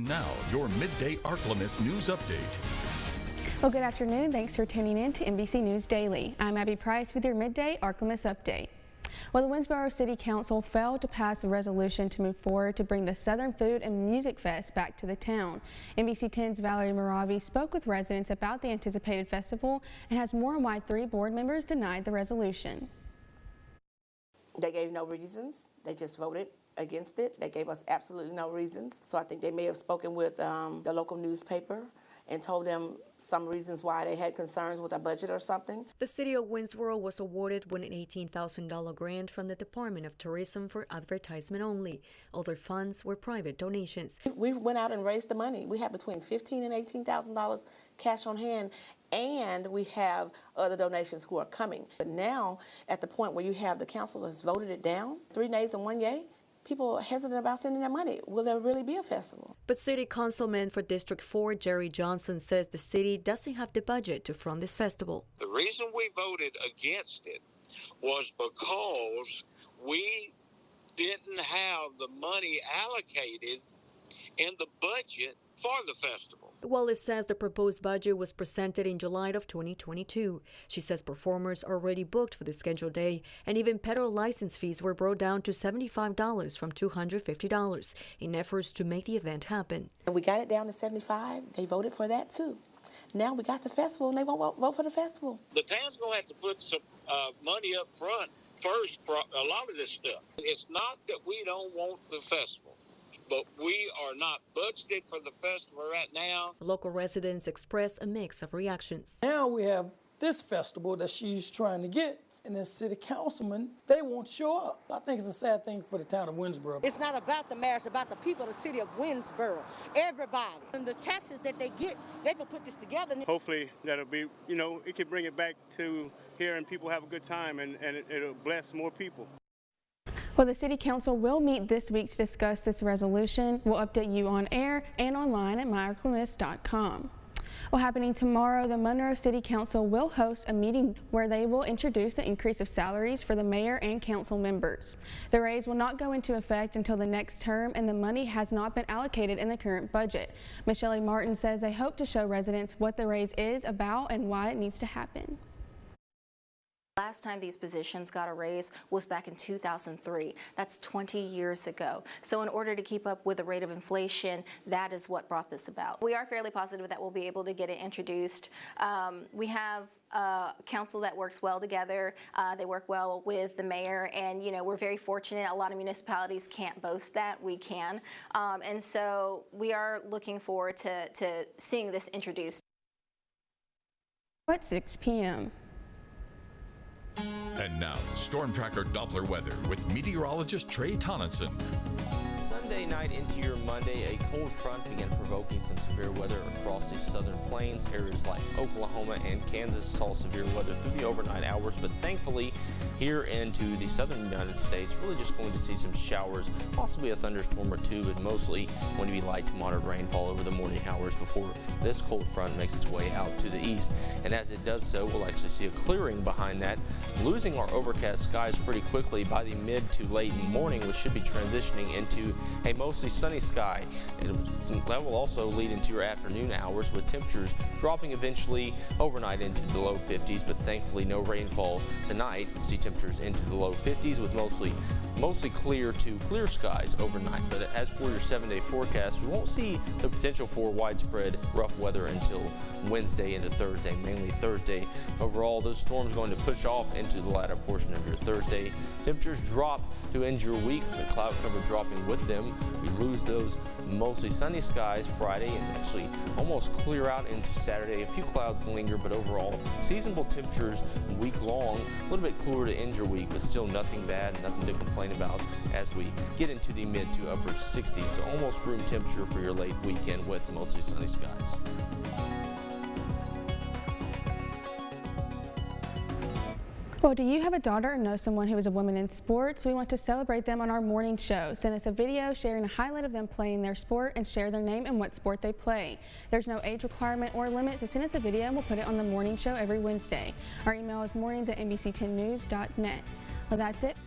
And now, your Midday Ark-La-Miss news update. Well, good afternoon. Thanks for tuning in to NBC News Daily. I'm Abby Price with your Midday Ark-La-Miss update. Well, the Winsboro City Council failed to pass a resolution to move forward to bring the Southern Food and Music Fest back to the town. NBC 10's Valerie Moravi spoke with residents about the anticipated festival and has more on why 3 board members denied the resolution. They gave no reasons. They just voted against it. They gave us absolutely no reasons. So I think they may have spoken with the local newspaper and told them some reasons why they had concerns with our budget or something. The city of Winsboro was awarded with an $18,000 grant from the Department of Tourism for advertisement only. Other funds were private donations. We went out and raised the money. We had between $15,000 and $18,000 cash on hand, and we have other donations who are coming. But now, at the point where you have the council has voted it down, 3 nays and 1 yay, people are hesitant about sending their money. Will there really be a festival? But City Councilman for District 4, Jerry Johnson, says the city doesn't have the budget to fund this festival. The reason we voted against it was because we didn't have the money allocated in the budget for the festival. Wallace says the proposed budget was presented in July of 2022. She says performers are already booked for the scheduled day, and even pedal license fees were brought down to $75 from $250 in efforts to make the event happen. And we got it down to $75. They voted for that too. Now we got the festival, and they won't vote for the festival. The town's going to have to put some money up front first for a lot of this stuff. It's not that we don't want the festival, but we are not budgeted for the festival right now. Local residents express a mix of reactions. Now we have this festival that she's trying to get, and the city councilman, they won't show up. I think it's a sad thing for the town of Winsboro. It's not about the mayor, it's about the people of the city of Winsboro. Everybody. And the taxes that they get, they can put this together. Hopefully that'll be, it can bring it back to here and people have a good time, and it'll bless more people. Well, the City Council will meet this week to discuss this resolution. We'll update you on air and online at myarklamiss.com. Well, happening tomorrow, the Monroe City Council will host a meeting where they will introduce the increase of salaries for the mayor and council members. The raise will not go into effect until the next term, and the money has not been allocated in the current budget. Michelle Martin says they hope to show residents what the raise is about and why it needs to happen. Last time these positions got a raise was back in 2003. That's 20 years ago. So in order to keep up with the rate of inflation, that is what brought this about. We are fairly positive that we'll be able to get it introduced. We have a council that works well together. They work well with the mayor, and we're very fortunate. A lot of municipalities can't boast that. We can. And so we are looking forward to seeing this introduced. At 6 p.m. And now, Storm Tracker Doppler weather with meteorologist Trey Tonneson. Sunday night into your Monday, a cold front began provoking some severe weather across the southern plains. Areas like Oklahoma and Kansas saw severe weather through the overnight hours, but thankfully here into the southern United States, really just going to see some showers, possibly a thunderstorm or two, but mostly going to be light to moderate rainfall over the morning hours before this cold front makes its way out to the east. And as it does so, we'll actually see a clearing behind that, losing our overcast skies pretty quickly by the mid to late morning, which should be transitioning into a mostly sunny sky. That will also lead into your afternoon hours with temperatures dropping eventually overnight into the low 50s, but thankfully no rainfall tonight. We'll see temperatures into the low 50s with mostly clear to clear skies overnight. But as for your 7-day forecast, we won't see the potential for widespread rough weather until Wednesday into Thursday, mainly Thursday. Overall, those storms going to push off into the latter portion of your Thursday. Temperatures drop to end your week, the cloud cover dropping with them. We lose those mostly sunny skies Friday and actually almost clear out into Saturday. A few clouds linger, but overall seasonable temperatures week long. A little bit cooler to end your week, but still nothing bad, nothing to complain about as we get into the mid to upper 60s. So almost room temperature for your late weekend with mostly sunny skies. Well, do you have a daughter or know someone who is a woman in sports? We want to celebrate them on our morning show. Send us a video sharing a highlight of them playing their sport and share their name and what sport they play. There's no age requirement or limit, so send us a video and we'll put it on the morning show every Wednesday. Our email is mornings@nbc10news.net. Well, that's it.